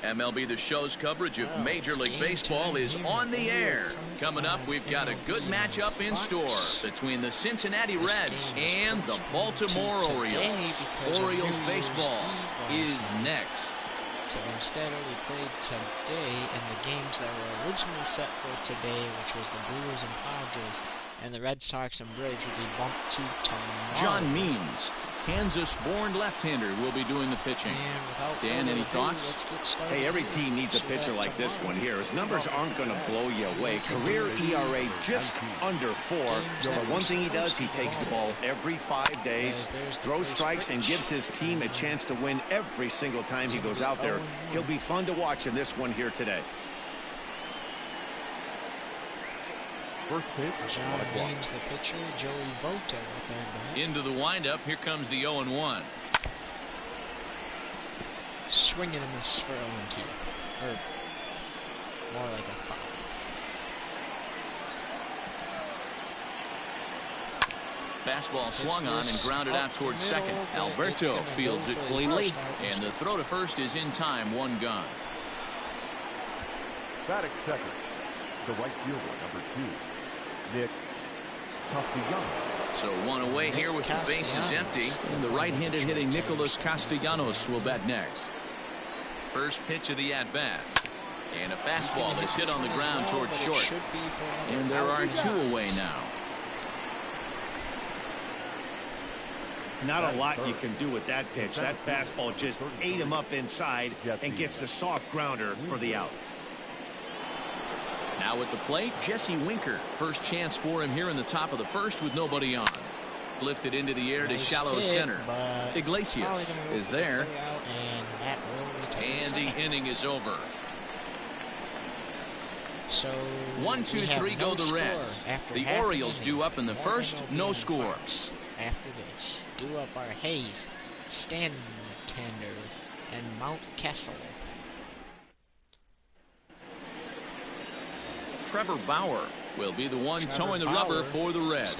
MLB The Show's coverage of Major League Baseball is on the air. Coming up, we've got a good matchup in store between the Cincinnati Reds and the Baltimore Orioles. Orioles baseball is next. So instead, we played today, and the games that were originally set for today, which was the Brewers and Padres, and the Red Sox and Braves, will be bumped to tomorrow. John Means, Kansas-born left-hander, will be doing the pitching. Dan, any thoughts? Hey, every team needs a pitcher like this one here. His numbers aren't going to blow you away. Career ERA just under 4. But one thing he does, he takes the ball every 5 days, throws strikes, and gives his team a chance to win every single time he goes out there. He'll be fun to watch in this one here today. First pitch. John Means, the pitcher. Joey Votto up and back. Into the windup. Here comes the 0-1. Swing and a miss for 0-2. Or more like a foul. Fastball swung on and grounded out towards second. Alberto fields it cleanly, and the throw to first is in time. 1 gone. Batting second, the right fielder, number 2. Nick Castellanos. So 1 away here with the bases empty. And the right-handed hitting Nicholas Castellanos will bat next. First pitch of the at-bat. And a fastball is hit on the ground towards short. And there are 2 away now. Not a lot you can do with that pitch. That fastball just ate him up inside and gets the soft grounder for the out. Now at the plate, Jesse Winker. First chance for him here in the top of the first with nobody on. Lifted into the air to shallow center. Iglesias is there. And the inning is over. So 1, 2, 3 go the Reds. The Orioles due up in the first. No score. After this, due up are Hayes, Stanton, and Mountcastle. Trevor Bauer will be the one towing the rubber for the Reds.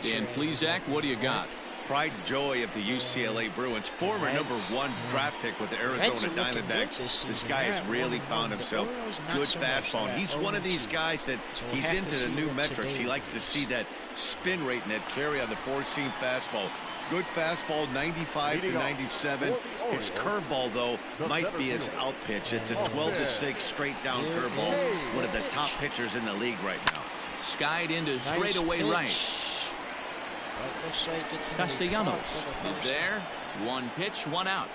Dan Plesac, what do you got? Pride and joy of the UCLA Bruins, former #1 draft pick with the Arizona Diamondbacks. This guy has really found himself. Good fastball. He's one of these guys that he's into the new metrics. He likes to see that spin rate and that carry on the 4-seam fastball. Good fastball, 95 to 97. His curveball, though, might be his out pitch. It's a 12-6 straight down curveball. One of the top pitchers in the league right now. Skied into straightaway right. Looks like it's Castellanos is there. 1 pitch, 1 out.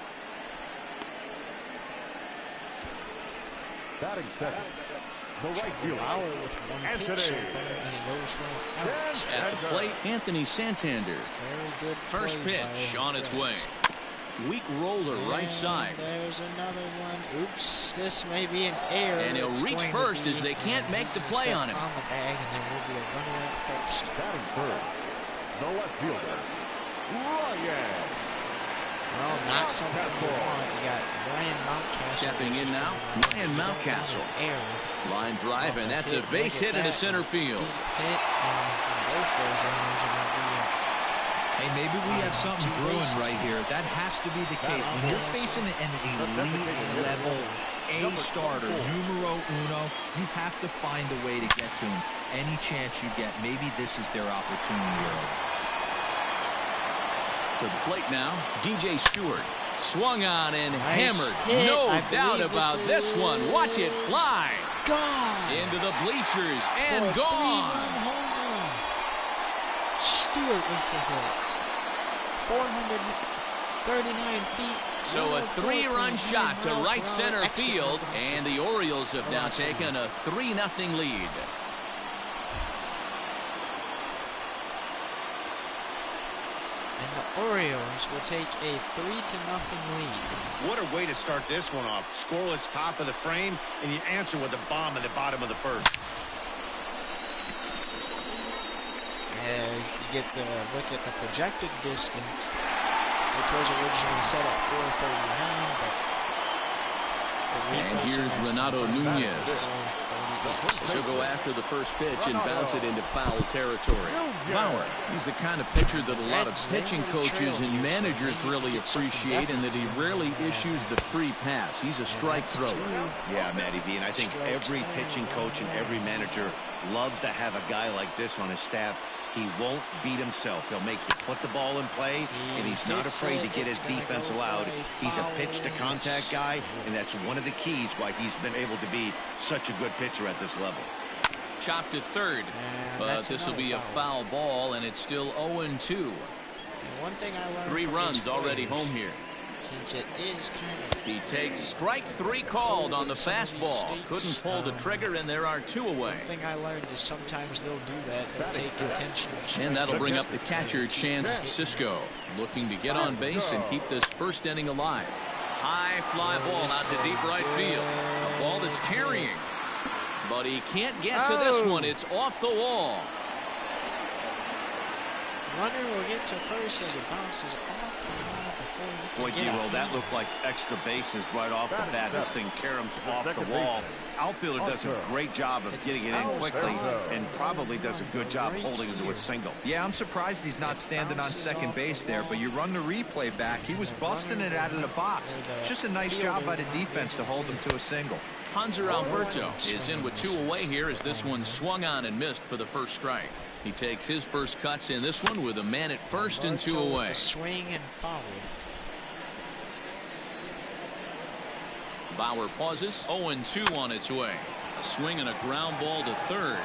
Batting second, the right fielder. Bauer with 1 pitch so far, and he goes for an out. At the plate, Anthony Santander. Very good. First pitch on its way. Weak roller right side. There's another one. Oops, this may be an error. And he'll reach first as they can't make the play on him. On the bag, and there will be a runner at first. Batting third, the left fielder, Ryan. Well, not something we want. We got Ryan Mountcastle. Stepping in now, Ryan Mountcastle. Line drive, and that's a base hit into center field. Deep hit, both those runners are going to be in. Hey, maybe we have something brewing right here. That has to be the case. When you're facing an elite level A starter, numero uno, you have to find a way to get to him. Any chance you get, maybe this is their opportunity early. To the plate now, DJ Stewart. Swung on and hammered. No doubt about this one. Watch it fly. Gone. Into the bleachers and gone. Stewart with the hit. 439 feet. So a 3-run shot to right center field, and the Orioles have now taken a 3-0 lead. And the Orioles will take a 3-0 lead. What a way to start this one off. Scoreless top of the frame, and you answer with a bomb in the bottom of the first. As you get the look at the projected distance, which was originally set at 439, but and here's Renato Nunez. So go after the first pitch and bounce it into foul territory. Bauer, he's the kind of pitcher that a lot of pitching coaches and managers really appreciate, and that he rarely issues the free pass. He's a strike thrower. Yeah, Matty V, and I think every pitching coach and every manager loves to have a guy like this on his staff. He won't beat himself. He'll make you put the ball in play, and he's not afraid to get his defense allowed. He's a pitch-to-contact guy, and that's one of the keys why he's been able to be such a good pitcher at this level. Chopped at third, but this will be a foul ball, and it's still 0-2. One thing I learned 3 runs already home here. Since it is kind of, he takes strike 3 called on the fastball. Couldn't pull the trigger, and there are 2 away. One thing I learned is sometimes they'll do that. They'll take intentional strike. And that'll bring up the catcher, Chance Sisco, looking to get on base and keep this first inning alive. High fly ball out to deep right field. A ball that's carrying. But he can't get to this one. It's off the wall. Runner will get to first as it bounces off the wall before he Boy, can get D-Roll, out. that looked like extra bases right off the bat. This thing caroms off the wall. Outfielder does a great job of getting it in quickly, and probably does a good job holding it to a single. Yeah, I'm surprised he's not standing on second base there, but you run the replay back. He was busting it out of the box. It's just a nice job by the defense to hold him to a single. Hanser Alberto is in with 2 away here as this one swung on and missed for the first strike. He takes his first cuts in this one with a man at first and 2 away. Swing and foul. Bauer pauses. 0-2 on its way. A swing and a ground ball to third.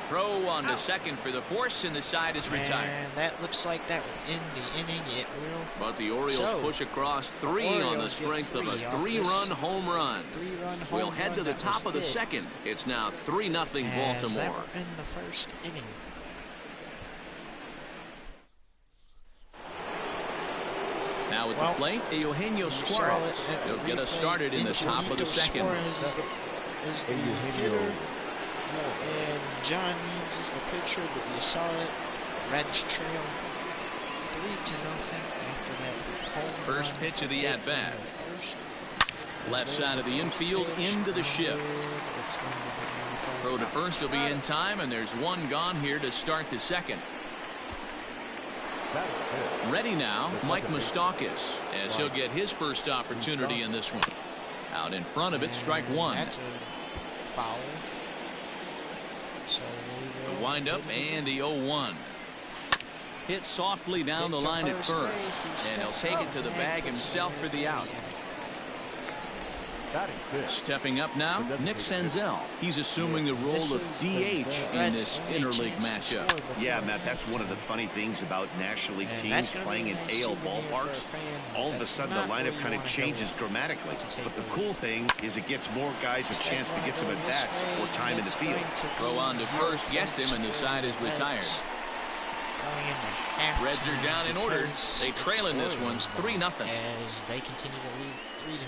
Throw on to second for the force, and the side is retired. And that looks like that will end the inning. It will. But the Orioles push across 3 on the strength of a 3-run home run. We'll head to the top of the second. It's now 3-0 Baltimore. That will end the first inning. Now at the plate, Eugenio Suarez. He'll get us started in the top of the second. Is the hitter, and John Means is the pitcher, but you saw it. Reds trail 3-0 after that home First run. pitch of the at-bat. Left side of the infield into the shift. Throw to first will be in time, and there's 1 gone here to start the second. Ready now, Mike Moustakas, as he'll get his first opportunity in this one. Out in front of it, strike 1. That's a foul. So the windup and the 0-1. Hit softly down the line at first, and he'll take it to the bag himself for the out. Stepping up now, Nick Senzel. He's assuming the role of DH in this interleague matchup. Yeah, Matt, that's one of the funny things about National League teams playing in AL ballparks. All of a sudden, the lineup kind of changes dramatically. But the cool thing is it gets more guys a chance to get some at-bats or time in the field. Throw on to first gets him, and the side is retired. Reds are down in order. They trail in this one 3-0. As they continue to lead 3-0.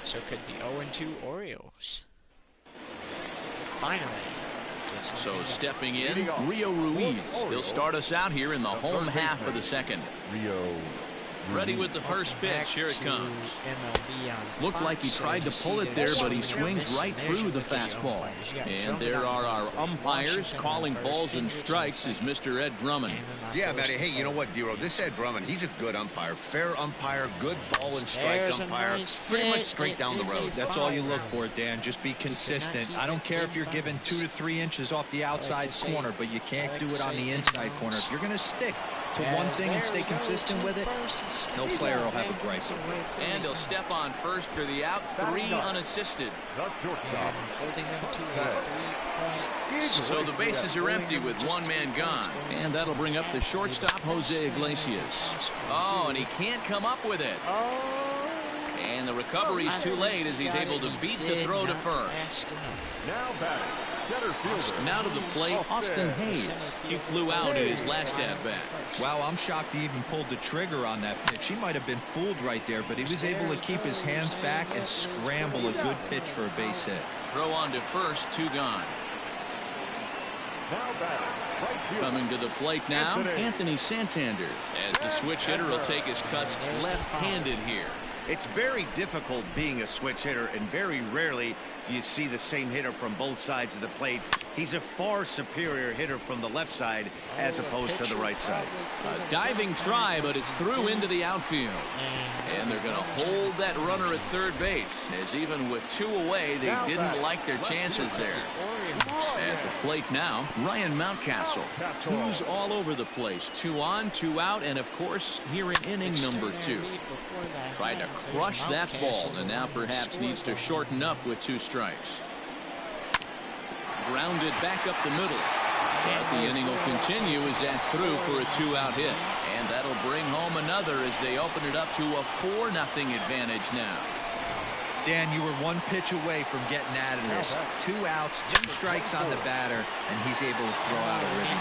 So could be 0-2 Orioles. Finally. So stepping in, Rio Ruiz. He'll start us out here in the home half of the second. Rio. Ready with the first pitch. Here it comes. Looked like he tried to pull it there, but he swings right through the fastball. And there are our umpires calling balls and strikes is Mr. Ed Drummond. Yeah, Matty. Hey, you know what, Dero? This Ed Drummond, he's a good umpire. Fair umpire, good ball and strike umpire. Pretty much straight down the road. That's all you look for, Dan. Just be consistent. I don't care if you're given 2 to 3 inches off the outside corner, but you can't do it on the inside corner. If you're going to stick to one thing and stay consistent with it, no player will have a gripe. And he'll step on first for the out, 3 unassisted. So the bases are empty with 1 man gone. And that'll bring up the shortstop, Jose Iglesias. Oh, and he caned come up with it. And the recovery's too late as he's able to beat the throw to first. Now batting. Now to the plate, Austin Hayes. He flew out in his last at-bat. Wow, I'm shocked he even pulled the trigger on that pitch. He might have been fooled right there, but he was able to keep his hands back and scramble a good pitch for a base hit. Throw on to first, 2 gone. Coming to the plate now, Anthony Santander, as the switch hitter will take his cuts left-handed here. It's very difficult being a switch hitter, and very rarely you see the same hitter from both sides of the plate. He's a far superior hitter from the left side as opposed to the right side. A diving try, but it's through into the outfield. And they're going to hold that runner at third base, as even with 2 away, they didn't like their chances there. At the plate now, Ryan Mountcastle. 2's all over the place. 2 on, 2 out, and of course, here in inning number 2. Tried to crush that ball, and now perhaps needs to shorten up with 2 strikes. Grounded back up the middle. But the inning will continue as that's through for a 2-out hit. And that'll bring home another as they open it up to a 4-0 advantage now. Dan, you were 1 pitch away from getting out of this. 2 outs, 2 strikes on the batter, and he's able to throw out a rhythm.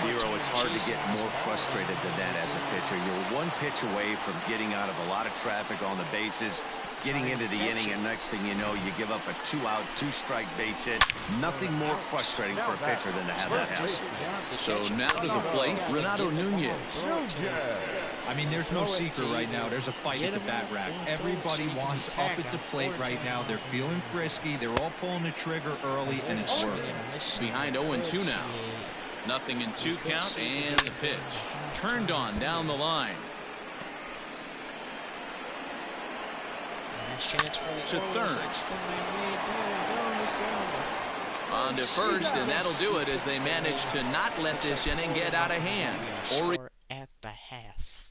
Hero, it's hard to get more frustrated than that as a pitcher. You're 1 pitch away from getting out of a lot of traffic on the bases, getting into the inning, and next thing you know, you give up a 2-out, 2-strike base hit. Nothing more frustrating for a pitcher than to have that happen. So now to the plate, Renato Nunez. I mean, there's no secret right now. There's a fight at the bat rack. Everybody wants up at the plate right now. They're feeling frisky. They're all pulling the trigger early, and it's working. Behind 0-2 now. Nothing in 2 count, and the pitch. Turned on down the line. To third. On to first, and that'll do it as they manage to not let this inning get out of hand. At the half.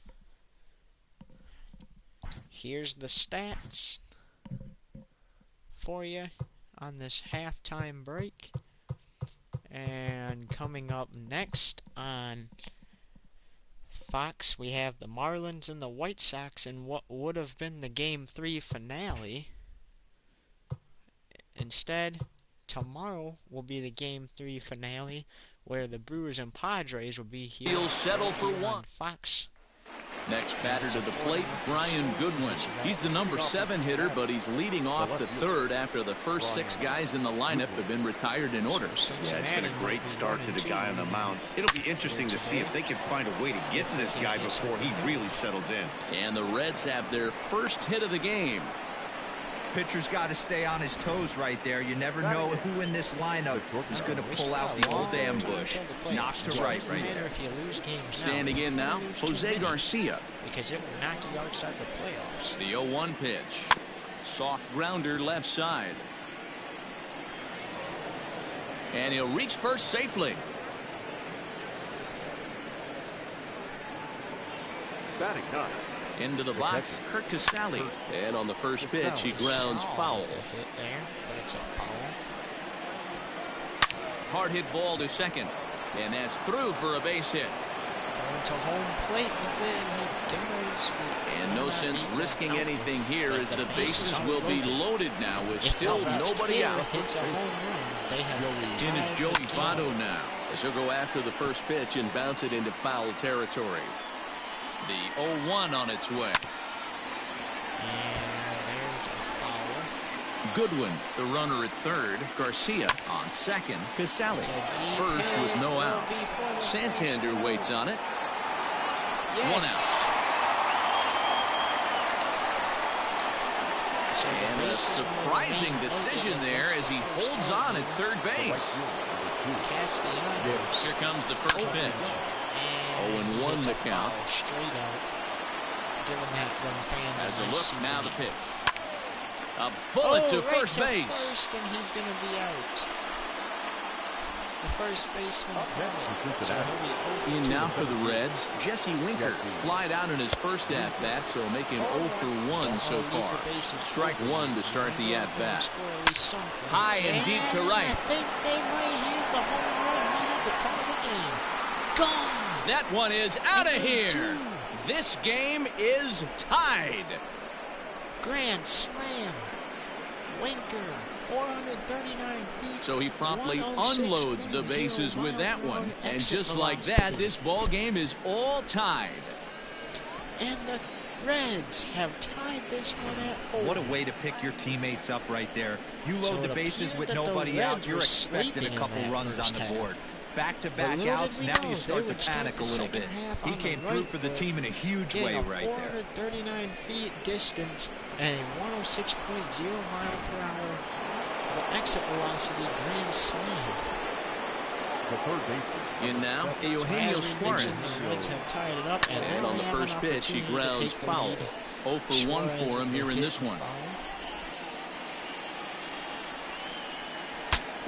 Here's the stats for you on this halftime break. And coming up next on Fox, we have the Marlins and the White Sox in what would have been the Game 3 finale. Instead, tomorrow will be the Game 3 finale, where the Brewers and Padres will be here. He'll settle for 1. Fox. Next batter to the plate, Brian Goodwin. He's the number 7 hitter, but he's leading off to third after the first 6 guys in the lineup have been retired in order. Yeah, it's been a great start to the guy on the mound. It'll be interesting to see if they can find a way to get to this guy before he really settles in. And the Reds have their first hit of the game. Pitcher's got to stay on his toes right there. You never know who in this lineup is going to pull out the old ambush. Knock to right there. Standing in now, Jose Garcia. Because it will knock you outside the playoffs. The 0-1 pitch. Soft grounder left side. And he'll reach first safely. Batting count. Into the box, Kurt Casale. And on the first pitch, he grounds foul. Hit there, but it's a foul. Hard hit ball to second. And that's through for a base hit. Going to home plate with it, and he does. And no sense risking anything here as the bases will be loaded now with still nobody out. Hits a home run. In is Joey Votto now, as he'll go after the first pitch and bounce it into foul territory. The 0-1 on its way. And there's a foul. Goodwin, the runner at third. Garcia on second. Casale first with no outs. Santander waits on it. Yes. 1 out. And a surprising decision there as he holds on at third base. Here comes the first pitch. 0-1 the count. Straight out. Giving that them fans as a look nice now the pitch. A bullet to first base. First, and he's going to be out. The first baseman in now for the Reds, Jesse Winker. Flied out in his first at-bat, so making 0 for 1 so far. Strike 1 to start the at-bat. High and deep to right. I think they might have the home run needed to tie the game. Gone. That one is out of here. This game is tied. Grand slam. Winker, 439 feet. So he promptly unloads the bases with that one. And just like that, this ball game is all tied. And the Reds have tied this one at 4. What a way to pick your teammates up right there. You load the bases with nobody out, you're expecting a couple runs on the board. back-to-back outs. Now you start to panic a little bit. He came through for the team in a huge way right there. 439 feet distance and a 106.0 mile per hour exit velocity grand slam. The third baseman. In now, Eugenio Suarez. The Reds have tied it up, And on the first pitch, he grounds foul. 0 for 1 for him here in this one.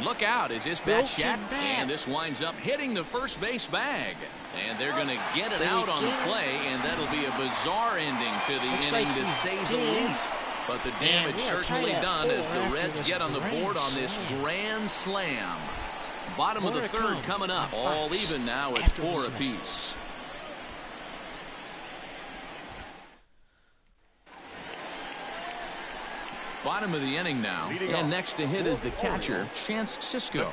Look out as this bat shot, and this winds up hitting the first base bag. And they're going to get it out on the play, and that'll be a bizarre ending to the inning, to say the least. But the damage certainly done as the Reds get on the board on this grand slam. Bottom of the third coming up, all even now at 4 apiece. Bottom of the inning now, and next to hit is the catcher, Chance Sisco.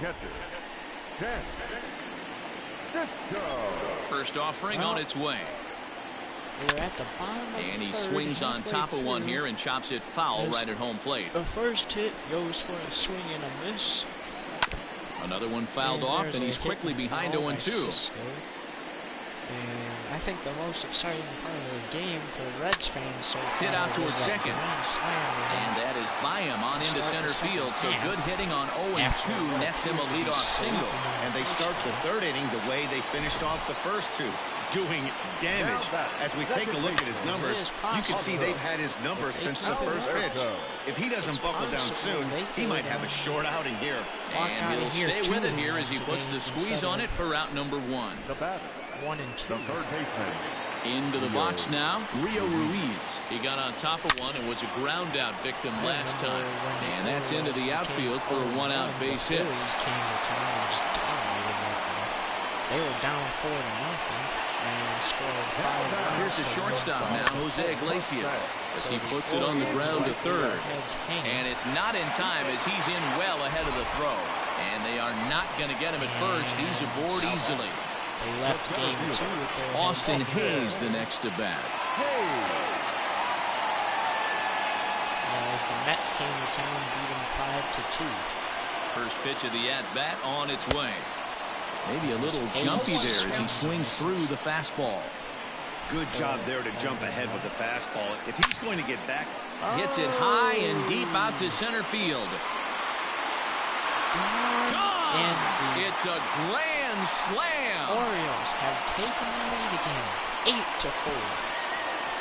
First offering on its way. We're at the bottom of and the he third, swings on top of one here and chops it foul right at home plate. The first hit goes for a swing and a miss. Another one fouled off, and he's quickly behind 0-2. And I think the most exciting part of the game for Reds fans so far hit out towards second, and that is by him on into center field. So good hitting on 0-2 nets him a leadoff single. And they start the third inning the way they finished off the first two, doing damage. As we take a look at his numbers, you can see they've had his numbers since the first pitch. If he doesn't buckle down soon, he might have a short outing here. And he'll stay with it here as he puts the squeeze on it for out number 1. The batter, 1 and 2. the third baseman. Into the box now, Rio Ruiz. He got on top of one and was a ground out victim last time. And that's into the outfield for a 1-out base hit. They were down 4-0 and scored 5. Here's the shortstop now, Jose Iglesias, as he puts it on the ground to third. And it's not in time as he's in well ahead of the throw. And they are not going to get him at first. He's aboard easily. They left game 2 with their Austin Hayes the next to bat. As the Mets came to town, beat them 5-2. First pitch of the at-bat on its way. Maybe a little jumpy there as he swings through the fastball. Good job there to jump ahead with the fastball. If he's going to get back, hits it high and deep out to center field. Gone! It's a grand slam. Orioles have taken the lead again, 8-4.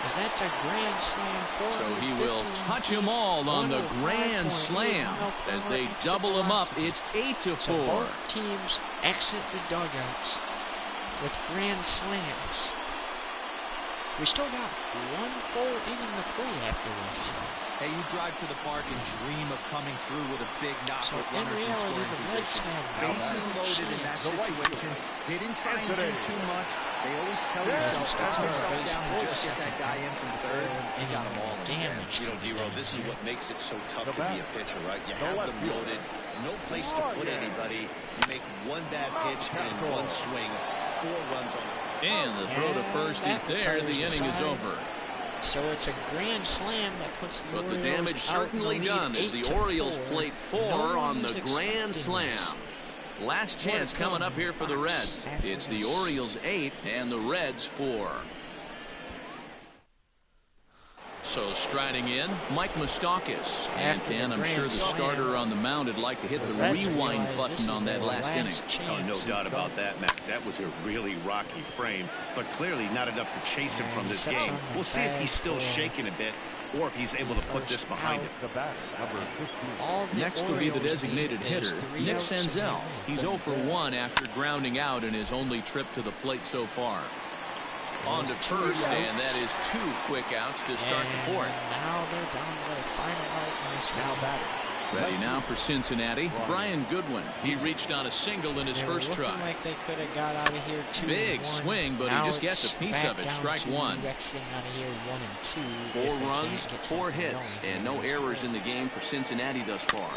As that's a grand slam for So he will touch them all on the grand slam as they double him up. It's 8-4. So both teams exit the dugouts with grand slams. We still got 1 full inning to play after this. Hey, you drive to the park and dream of coming through with a big knock with runners in scoring position. Bases loaded in that situation. Didn't try and do too much. They always tell yourself, start yourself down and just get that guy in from third. You got them all damage. You know, D-Row, this is what makes it so tough to be a pitcher, right? You have them loaded, no place to put anybody. You make one bad pitch and in one swing, 4 runs on it. And the throw to first is there. The inning is over. So it's a grand slam that puts the But the Orioles damage certainly done as the Orioles plate 4 on the grand slam. Last chance coming up here for the Reds. It's the Orioles 8 and the Reds 4. So striding in, Mike Moustakas. And Dan, I'm sure the starter on the mound would like to hit the rewind button on that last inning. Oh, no doubt about that, Matt. That was a really rocky frame, but clearly not enough to chase him from this game. We'll see if he's still shaking a bit or if he's able to put this behind him. The batter, number 15. Next will be the designated hitter, Nick Senzel. He's 0 for 1 after grounding out in his only trip to the plate so far. On to first, and that is 2 quick outs to start the 4th. Now they're down to their final out. Now batter. Ready now for Cincinnati, Brian Goodwin. He reached on a single in his first try. Like they could have got out of here 2-1. Big swing, but he just gets a piece of it. Strike 1. Out of here 1 and 2. 4 runs, 4 hits, and no errors in the game for Cincinnati thus far.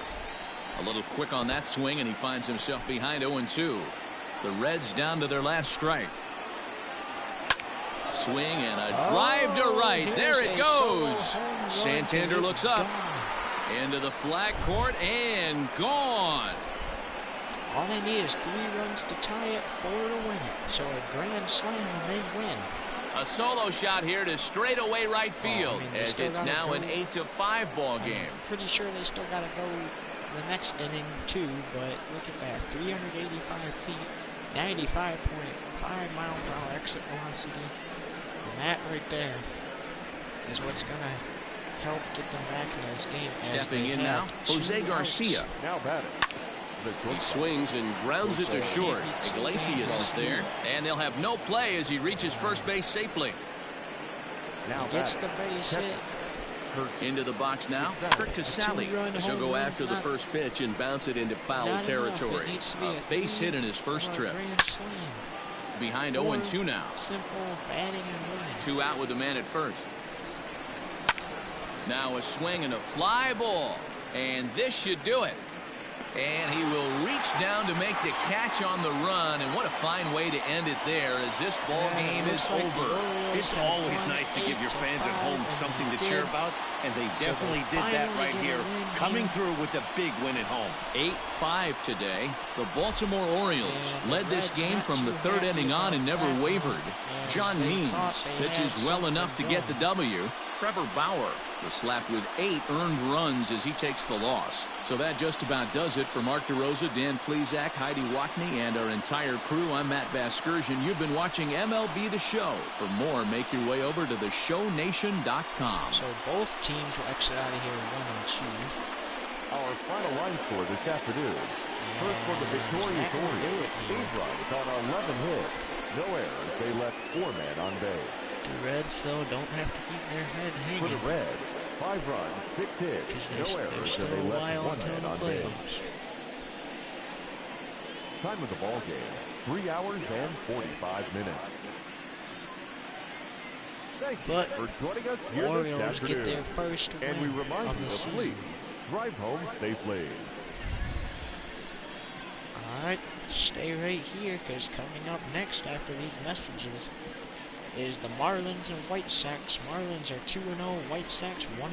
A little quick on that swing, and he finds himself behind 0-2. The Reds down to their last strike. Swing and a drive to right. There it goes. Santander looks up. Into the flag court and gone. they need is 3 runs to tie it, 4 to win it. So a grand slam and they win. A solo shot here to straightaway right field, as it's now an 8-5 ball game. I'm pretty sure they still got to go the next inning too, but look at that, 385 feet, 95.5 mile per hour exit velocity, and that right there is what's going to help get them back in this game. Stepping in now, Jose Garcia. Now batting. He swings and grounds it to short. Iglesias is there, and they'll have no play as he reaches first base safely. Now gets the base hit. Into the box now, Kurt Casale, as he'll go after the first pitch and bounce it into foul territory. A base hit in his first trip. Behind 0-2 now. Simple batting and winning. 2 out with the man at first. Now a swing and a fly ball, and this should do it. And he will reach down to make the catch on the run, and what a fine way to end it there as this ball game is over. It's always nice to give your fans at home something to cheer about, and they definitely did that right here, coming through with a big win at home. 8-5 today. The Baltimore Orioles led this game from the 3rd inning on and never wavered. John Means pitches well enough to get the W. Trevor Bauer was slapped with 8 earned runs as he takes the loss. So that just about does it for Mark DeRosa, Dan Plesac, Heidi Watney, and our entire crew. I'm Matt Vasgersian. You've been watching MLB The Show. For more, make your way over to theshownation.com. So both teams will exit out of here 1-2. Our final line score this afternoon. First for the victorious Orioles, 8 runs on 11 hits. No errors. They left 4 men on base. The Reds, though, don't have to keep their head hanging. For the Reds, 5 runs, 6 hits, no errors, and they left 1 man on base. Time of the ball game, 3 hours and 45 minutes. Thank you for joining us here Orioles this afternoon. Get their first win and we remind of you the to season. please drive home safely. Alright, stay right here, because coming up next after these messages is the Marlins and White Sox. Marlins are 2-0, White Sox 1-1.